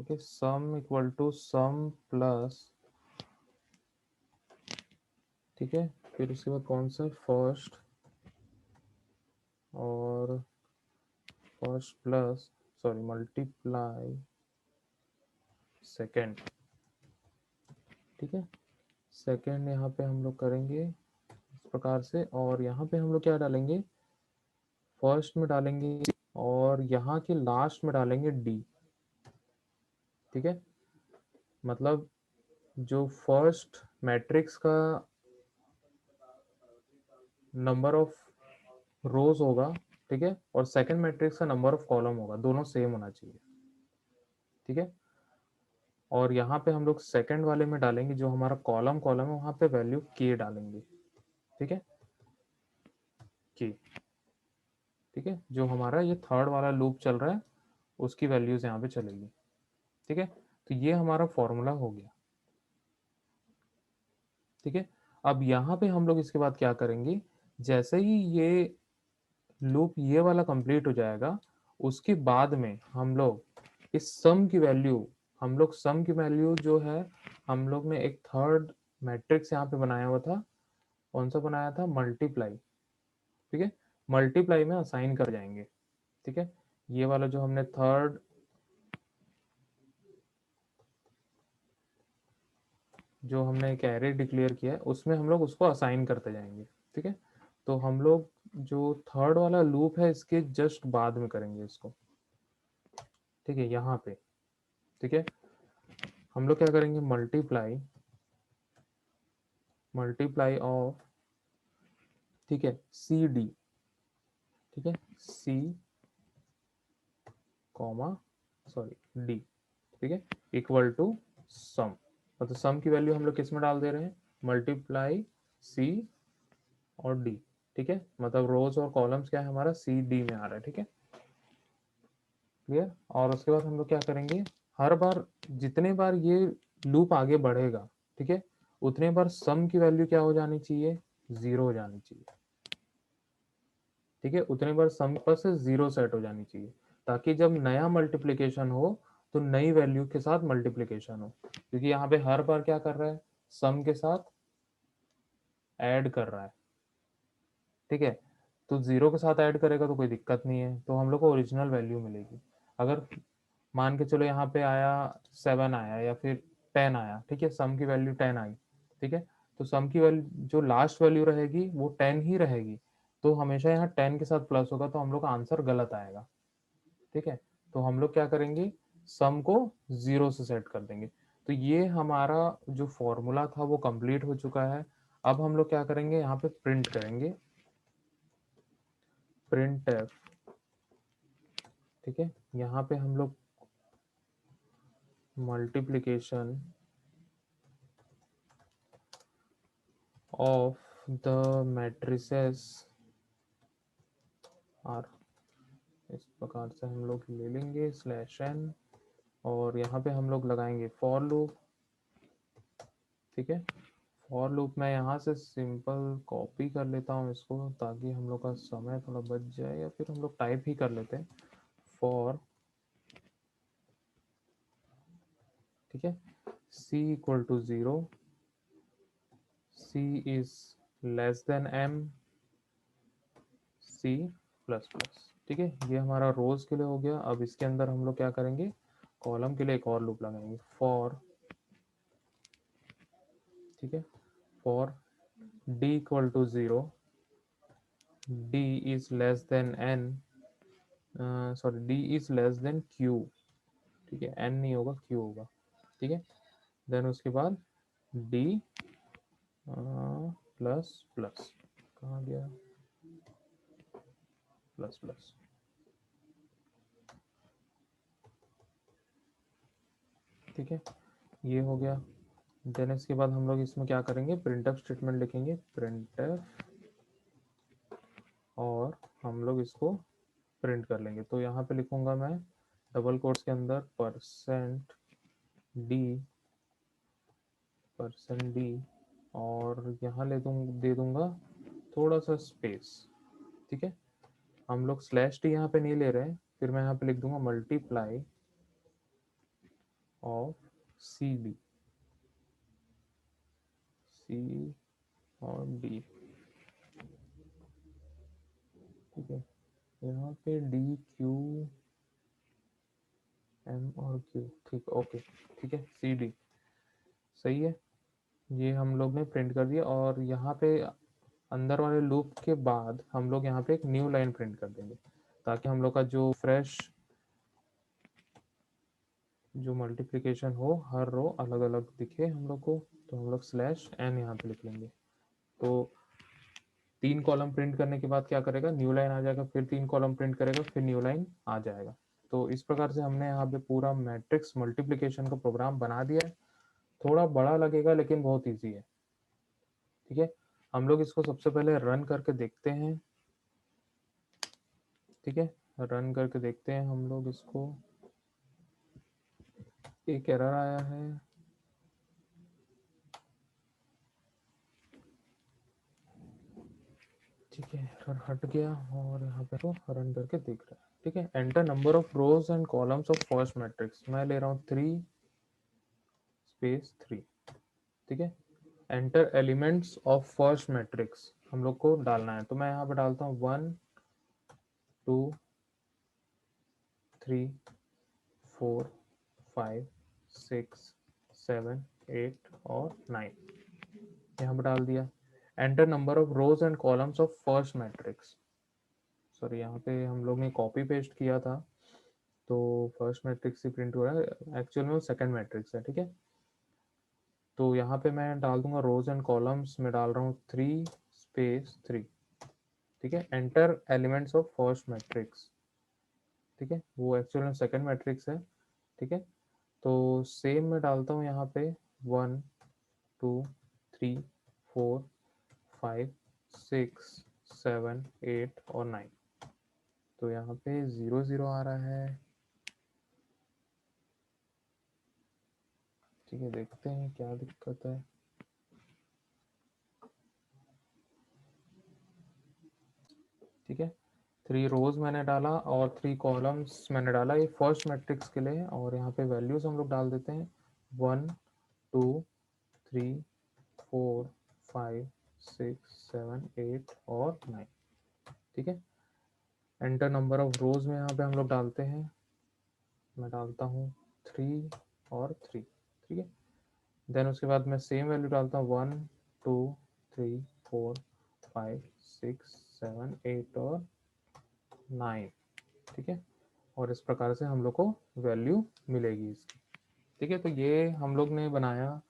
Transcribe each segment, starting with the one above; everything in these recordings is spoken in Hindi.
Okay, sum equal to sum plus, ठीक है, फिर उसके बाद कौन सा फर्स्ट और first plus sorry multiply second, ठीक है। सेकेंड यहाँ पे हम लोग करेंगे इस प्रकार से, और यहाँ पे हम लोग क्या डालेंगे, फर्स्ट में डालेंगे और यहाँ के लास्ट में डालेंगे डी, ठीक है। मतलब जो फर्स्ट मैट्रिक्स का नंबर ऑफ रोज होगा, ठीक है, और सेकंड मैट्रिक्स का नंबर ऑफ कॉलम होगा, दोनों सेम होना चाहिए, ठीक है। और यहाँ पे हम लोग सेकंड वाले में डालेंगे जो हमारा कॉलम कॉलम है, वहां पे वैल्यू के डालेंगे, ठीक है, के, ठीक है। जो हमारा ये थर्ड वाला लूप चल रहा है उसकी वैल्यूज यहाँ पे चलेगी, ठीक है। तो ये हमारा फॉर्मूला हो गया, ठीक है। अब यहाँ पे हम लोग इसके बाद क्या करेंगे, जैसे ही ये लूप ये वाला कंप्लीट हो जाएगा, उसके बाद में हम लोग इस सम की वैल्यू, हम लोग सम की वैल्यू जो है, हम लोग ने एक थर्ड मैट्रिक्स यहाँ पे बनाया हुआ था, कौन सा बनाया था, मल्टीप्लाई, ठीक है, मल्टीप्लाई में असाइन कर जाएंगे, ठीक है। ये वाला जो हमने थर्ड, जो हमने एक एरे डिक्लेयर किया है उसमें हम लोग उसको असाइन करते जाएंगे, ठीक है। तो हम लोग जो थर्ड वाला लूप है इसके जस्ट बाद में करेंगे इसको, ठीक है, यहाँ पे, ठीक है। हम लोग क्या करेंगे, मल्टीप्लाई, मल्टीप्लाई ऑफ, ठीक है, सी डी, ठीक है, सी कॉमा सॉरी डी, ठीक है, इक्वल टू सम, मतलब सम की वैल्यू हम लोग किस में डाल दे रहे हैं, मल्टीप्लाई सी और डी, ठीक है, मतलब रोज और कॉलम्स क्या है हमारा, सी डी में आ रहा है, ठीक है, क्लियर। और उसके बाद हम लोग क्या करेंगे, हर बार जितने बार ये लूप आगे बढ़ेगा, ठीक है, उतने बार सम की वैल्यू क्या हो जानी चाहिए, जीरो हो जानी चाहिए, ठीक है, उतने बार सम पर से जीरो सेट हो जानी चाहिए, ताकि जब नया मल्टीप्लीकेशन हो तो नई वैल्यू के साथ मल्टीप्लीकेशन हो, क्योंकि यहाँ पे हर बार क्या कर रहा है, सम के साथ ऐड कर रहा है, ठीक है। तो जीरो के साथ ऐड करेगा तो कोई दिक्कत नहीं है, तो हम लोग को ओरिजिनल वैल्यू मिलेगी। अगर मान के चलो यहाँ पे आया 7 आया या फिर 10 आया, ठीक है, सम की वैल्यू 10 आई, ठीक है, तो सम की वैल्यू जो लास्ट वैल्यू रहेगी वो 10 ही रहेगी, तो हमेशा यहाँ 10 के साथ प्लस होगा, तो हम लोग का आंसर गलत आएगा, ठीक है। तो हम लोग क्या करेंगे, सम को जीरो से सेट कर देंगे। तो ये हमारा जो फॉर्मूला था वो कंप्लीट हो चुका है। अब हम लोग क्या करेंगे, यहाँ पे प्रिंट करेंगे, प्रिंट एफ, ठीक है, यहाँ पे हम लोग multiplication of the matrices are, इस प्रकार से हम लोग ले लेंगे स्लैश एन, और यहाँ पे हम लोग लगाएंगे फॉर लूप, ठीक है। फॉर लूप में यहाँ से सिंपल कॉपी कर लेता हूँ इसको, ताकि हम लोग का समय थोड़ा बच जाए, या फिर हम लोग टाइप ही कर लेते हैं फॉर, ठीक है, c equal to 0, c is less than m, c plus plus, ठीक है। ये हमारा रोज के लिए हो गया। अब इसके अंदर हम लोग क्या करेंगे, कॉलम के लिए एक और लूप लगाएंगे, फॉर, ठीक है, for d equal to 0, d is less than n, sorry d is less than q, ठीक है, n नहीं होगा q होगा, ठीक है। देन उसके बाद d प्लस प्लस, कहाँ गया, प्लस प्लस, ठीक है, ये हो गया। देन इसके बाद हम लोग इसमें क्या करेंगे, प्रिंटफ स्टेटमेंट लिखेंगे, प्रिंटफ, और हम लोग इसको प्रिंट कर लेंगे। तो यहाँ पे लिखूंगा मैं डबल कोट्स के अंदर परसेंट डी, परसेंट डी, और यहाँ दे दूंगा थोड़ा सा स्पेस, ठीक है। हम लोग स्लैश डी यहाँ पे नहीं ले रहे हैं, फिर मैं यहाँ पे लिख दूंगा मल्टीप्लाई ऑफ सी डी, सी और डी, ठीक है। यहाँ पे डी क्यू एम और क्यू, ठीक, ओके, ठीक है, सी डी, सही है। ये हम लोग ने प्रिंट कर दिया और यहाँ पे अंदर वाले लूप के बाद हम लोग यहाँ पे एक न्यू लाइन प्रिंट कर देंगे ताकि हम लोग का जो फ्रेश जो मल्टीप्लिकेशन हो हर रो अलग अलग दिखे हम लोग को। तो हम लोग स्लैश एन यहाँ पे लिख लेंगे। तो 3 कॉलम प्रिंट करने के बाद क्या करेगा, न्यू लाइन आ जाएगा, फिर 3 कॉलम प्रिंट करेगा, फिर न्यू लाइन आ जाएगा। तो इस प्रकार से हमने यहाँ पे पूरा मैट्रिक्स मल्टीप्लिकेशन का प्रोग्राम बना दिया है। थोड़ा बड़ा लगेगा लेकिन बहुत ईजी है, ठीक है। हम लोग इसको सबसे पहले रन करके देखते हैं, ठीक है। रन करके देखते हैं हम लोग इसको। एक एरर आया है, ठीक है, एरर हट गया और यहाँ पे तो रन करके देख रहा है, ठीक है। Enter number of rose and columns of first matrix, मैं ले रहा हूँ 3 स्पेस 3, ठीक है। Enter elements of first matrix हम लोग को डालना है, तो मैं यहाँ पे डालता हूँ 1 2 3 4 5 6 7 8 और 9, यहाँ पे डाल दिया। Enter number of rose and columns of first matrix, sorry यहाँ पे हम लोग ने कॉपी पेस्ट किया था तो फर्स्ट मैट्रिक्स ही प्रिंट हो रहा है, एक्चुअल में वो सेकंड मैट्रिक्स है, ठीक है। तो यहाँ पे मैं डाल दूंगा रोज एंड कॉलम्स में डाल रहा हूँ 3 स्पेस 3, ठीक है। Enter elements of first matrix, ठीक है, वो एक्चुअल में सेकंड मैट्रिक्स है, ठीक है। तो सेम मैं डालता हूँ यहाँ पे 1 2 3 4 5 6 7 8 और 9, तो यहाँ पे 0 0 आ रहा है, ठीक है। देखते हैं क्या दिक्कत है, ठीक है। 3 रोज मैंने डाला और 3 कॉलम्स मैंने डाला, ये फर्स्ट मैट्रिक्स के लिए। और यहाँ पे वैल्यूज हम लोग डाल देते हैं 1 2 3 4 5 6 7 8 और 9, ठीक है। एंटर नंबर ऑफ रोज में यहाँ पे हम लोग डालते हैं, मैं डालता हूँ 3 और 3, ठीक है। देन उसके बाद मैं सेम वैल्यू डालता हूँ 1 2 3 4 5 6 7 8 और 9, ठीक है। और इस प्रकार से हम लोग को वैल्यू मिलेगी इसकी, ठीक है। तो ये हम लोग ने बनाया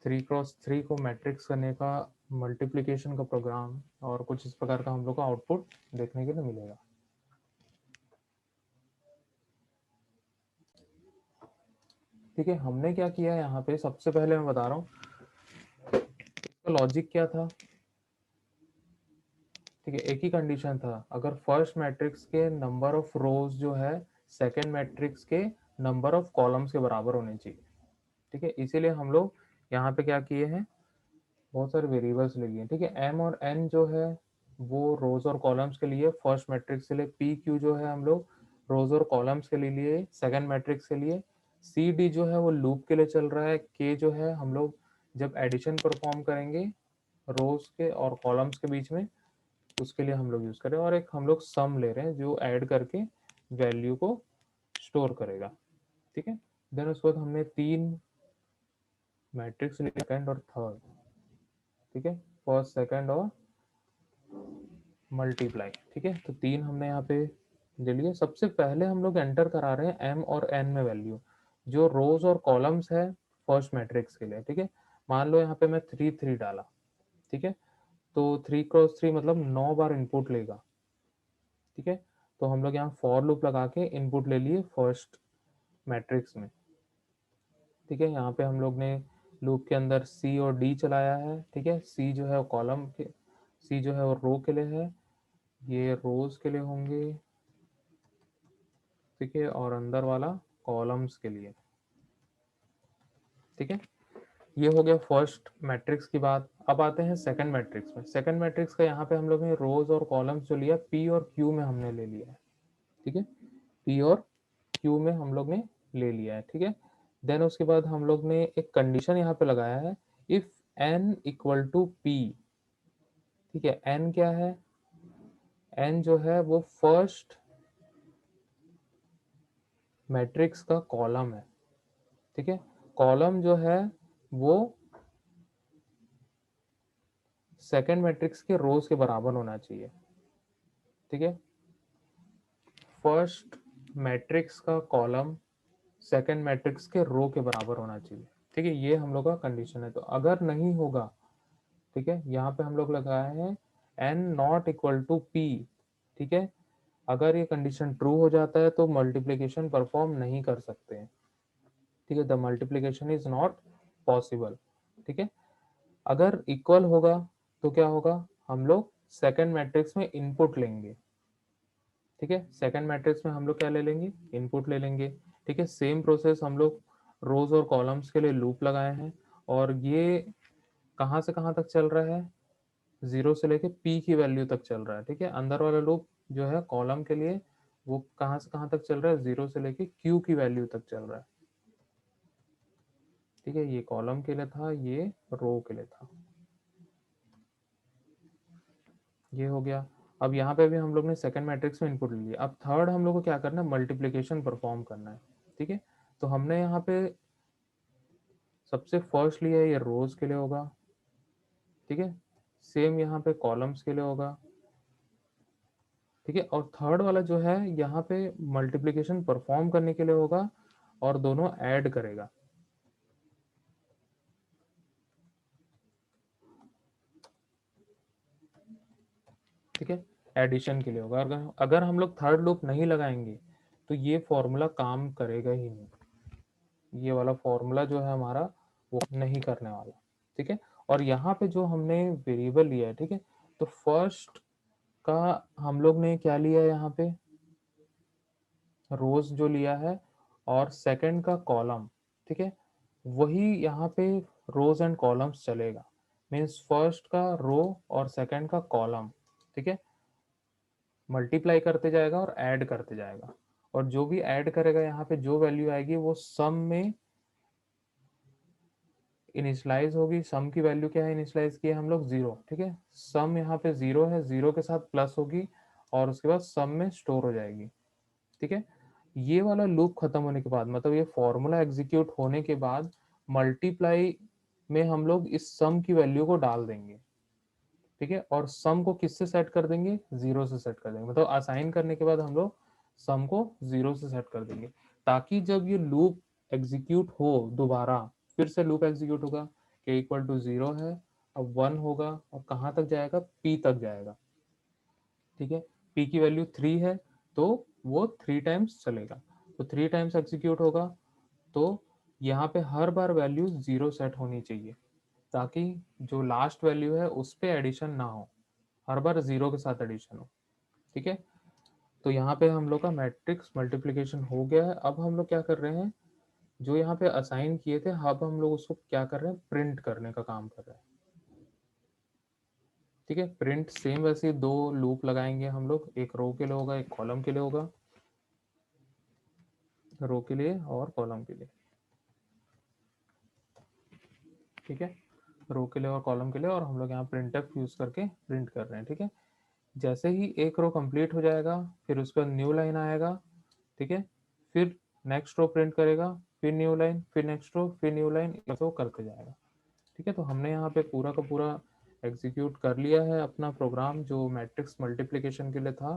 3x3 को मैट्रिक्स करने का मल्टीप्लिकेशन का प्रोग्राम, और कुछ इस प्रकार का हम लोग को आउटपुट देखने के लिए मिलेगा। ठीक है, हमने क्या किया है यहाँ पे, सबसे पहले मैं बता रहा हूँ इसका लॉजिक क्या था, ठीक है। एक ही कंडीशन था, अगर फर्स्ट मैट्रिक्स के नंबर ऑफ रोज जो है सेकेंड मैट्रिक्स के नंबर ऑफ कॉलम्स के बराबर होने चाहिए, ठीक है। इसीलिए हम लोग यहाँ पे क्या किए हैं, बहुत सारे वेरिएबल्स ले लिए, ठीक है। एम और एन जो है वो रोज और कॉलम्स के लिए फर्स्ट मैट्रिक्स के लिए, पी क्यू जो है हम लोग रोज और कॉलम्स के लिए सेकंड मैट्रिक्स के लिए, सी डी जो है वो लूप के लिए चल रहा है, के जो है हम लोग जब एडिशन परफॉर्म करेंगे रोज के और कॉलम्स के बीच में उसके लिए हम लोग यूज करें, और एक हम लोग सम ले रहे हैं जो ऐड करके वैल्यू को स्टोर करेगा, ठीक है। देन उसके बाद हमने 3 मैट्रिक्स लिए, सेकंड और थर्ड, ठीक है, फर्स्ट सेकंड और मल्टीप्लाई, ठीक है। तो 3 हमने यहाँ पे ले लिए। सबसे पहले हम लोग एंटर करा रहे हैं एम और एन में वैल्यू, जो रोज और कॉलम्स है फर्स्ट मैट्रिक्स के लिए, ठीक है। मान लो यहाँ पे मैं 3 3 डाला, ठीक है, तो 3x3 मतलब 9 बार इनपुट लेगा, ठीक है। तो हम लोग यहाँ फॉर लूप लगा के इनपुट ले लिए फर्स्ट मैट्रिक्स में, ठीक है। यहाँ पे हम लोग ने लूप के अंदर सी और डी चलाया है, ठीक है। सी जो है वो कॉलम के, सी जो है वो रो के लिए है, ये रोज के लिए होंगे, ठीक है, और अंदर वाला कॉलम्स के लिए, ठीक है। ये हो गया फर्स्ट मैट्रिक्स की बात। अब आते हैं सेकंड मैट्रिक्स में। सेकंड मैट्रिक्स का यहाँ पे हम लोग ने रोज और कॉलम्स जो लिया पी और क्यू में हमने ले लिया है, ठीक है। पी और क्यू में हम लोग ने ले लिया है, ठीक है। देन उसके बाद हम लोग ने एक कंडीशन यहाँ पे लगाया है, if n equal to p, ठीक है, n क्या है, n जो है वो फर्स्ट मैट्रिक्स का कॉलम है, ठीक है, कॉलम जो है वो सेकंड मैट्रिक्स के रोज के बराबर होना चाहिए, ठीक है, फर्स्ट मैट्रिक्स का कॉलम सेकंड मैट्रिक्स के रो के बराबर होना चाहिए, ठीक है, ये हम लोग का कंडीशन है। तो अगर नहीं होगा, ठीक है, यहाँ पे हम लोग लगाए हैं n not equal to p, ठीक है, अगर ये कंडीशन ट्रू हो जाता है तो मल्टीप्लिकेशन परफॉर्म नहीं कर सकते हैं, ठीक है, the multiplication is not possible, ठीक है, अगर इक्वल होगा तो क्या होगा, हम लोग सेकंड मैट्रिक्स में इनपुट लेंगे, ठीक है, सेकंड मैट्रिक्स में हम लोग क्या ले लेंगे, इनपुट ले लेंगे, ठीक है, सेम प्रोसेस हम लोग रोज और कॉलम्स के लिए लूप लगाए हैं, और ये कहाँ से कहाँ तक चल रहा है, जीरो से लेके पी की वैल्यू तक चल रहा है, ठीक है, अंदर वाला लूप जो है कॉलम के लिए वो कहाँ से कहाँ तक चल रहा है, जीरो से लेके क्यू की वैल्यू तक चल रहा है, ठीक है, ये कॉलम के लिए था, ये रो के लिए था, ये हो गया। अब यहाँ पे भी हम लोग ने सेकंड मैट्रिक्स में इनपुट ले लिया, अब थर्ड हम लोग को क्या करना है, मल्टीप्लिकेशन परफॉर्म करना है, ठीक है, तो हमने यहाँ पे सबसे फर्स्ट लिया है, ये रोज के लिए होगा, ठीक है, सेम यहाँ पे कॉलम्स के लिए होगा, ठीक है, और थर्ड वाला जो है यहाँ पे मल्टीप्लिकेशन परफॉर्म करने के लिए होगा और दोनों ऐड करेगा, ठीक है, एडिशन के लिए होगा। अगर अगर हम लोग थर्ड लूप नहीं लगाएंगे तो ये फॉर्मूला काम करेगा ही नहीं, ये वाला फॉर्मूला जो है हमारा वो नहीं करने वाला, ठीक है, और यहाँ पे जो हमने वेरिएबल लिया है, ठीक है, तो फर्स्ट का हम लोग ने क्या लिया है, यहाँ पे रोज जो लिया है और सेकंड का कॉलम, ठीक है, वही यहाँ पे रोज एंड कॉलम्स चलेगा, मीन्स फर्स्ट का रो और सेकंड का कॉलम, ठीक है, मल्टीप्लाई करते जाएगा और ऐड करते जाएगा, और जो भी ऐड करेगा यहाँ पे जो वैल्यू आएगी वो सम में इनिशलाइज होगी, सम की वैल्यू क्या है, इनिशलाइज की है हम लोग जीरो, ठीक है, सम यहाँ पे जीरो है, जीरो के साथ प्लस होगी और उसके बाद सम में स्टोर हो जाएगी, ठीक है, ये वाला लूप खत्म होने के बाद, मतलब ये फॉर्मूला एग्जीक्यूट होने के बाद मल्टीप्लाई में हम लोग इस सम की वैल्यू को डाल देंगे, ठीक है, और सम को किससे सेट कर देंगे, जीरो से सेट कर देंगे, मतलब असाइन करने के बाद हम लोग सम को जीरो से सेट कर देंगे, ताकि जब ये लूप एग्जीक्यूट हो दोबारा, फिर से लूप एग्जीक्यूट होगा, के इक्वल टू जीरो है, अब वन होगा और कहाँ तक जाएगा, पी तक जाएगा, ठीक है, पी की वैल्यू थ्री है तो वो थ्री टाइम्स चलेगा, तो थ्री टाइम्स एग्जीक्यूट होगा, तो यहाँ पे हर बार वैल्यू जीरो सेट होनी चाहिए, ताकि जो लास्ट वैल्यू है उस पे एडिशन ना हो, हर बार जीरो के साथ एडिशन हो, ठीक है, तो यहाँ पे हम लोग का मैट्रिक्स मल्टीप्लिकेशन हो गया है। अब हम लोग क्या कर रहे हैं, जो यहाँ पे असाइन किए थे अब हम लोग उसको क्या कर रहे हैं, प्रिंट करने का काम कर रहे हैं, ठीक है, प्रिंट सेम वैसे दो लूप लगाएंगे हम लोग, एक रो के लिए होगा एक कॉलम के लिए होगा, रो के लिए और कॉलम के लिए, ठीक है, रो के लिए और कॉलम के लिए, और हम लोग यहाँ प्रिंटफ यूज करके प्रिंट कर रहे हैं, ठीक है, जैसे ही एक रो कंप्लीट हो जाएगा फिर उस पर न्यू लाइन आएगा, ठीक है, फिर नेक्स्ट रो प्रिंट करेगा, फिर न्यू लाइन, फिर नेक्स्ट रो, फिर न्यू लाइन, ऐसे वो करते जाएगा, ठीक है, तो हमने यहाँ पे पूरा का पूरा एग्जीक्यूट कर लिया है अपना प्रोग्राम जो मैट्रिक्स मल्टीप्लिकेशन के लिए था।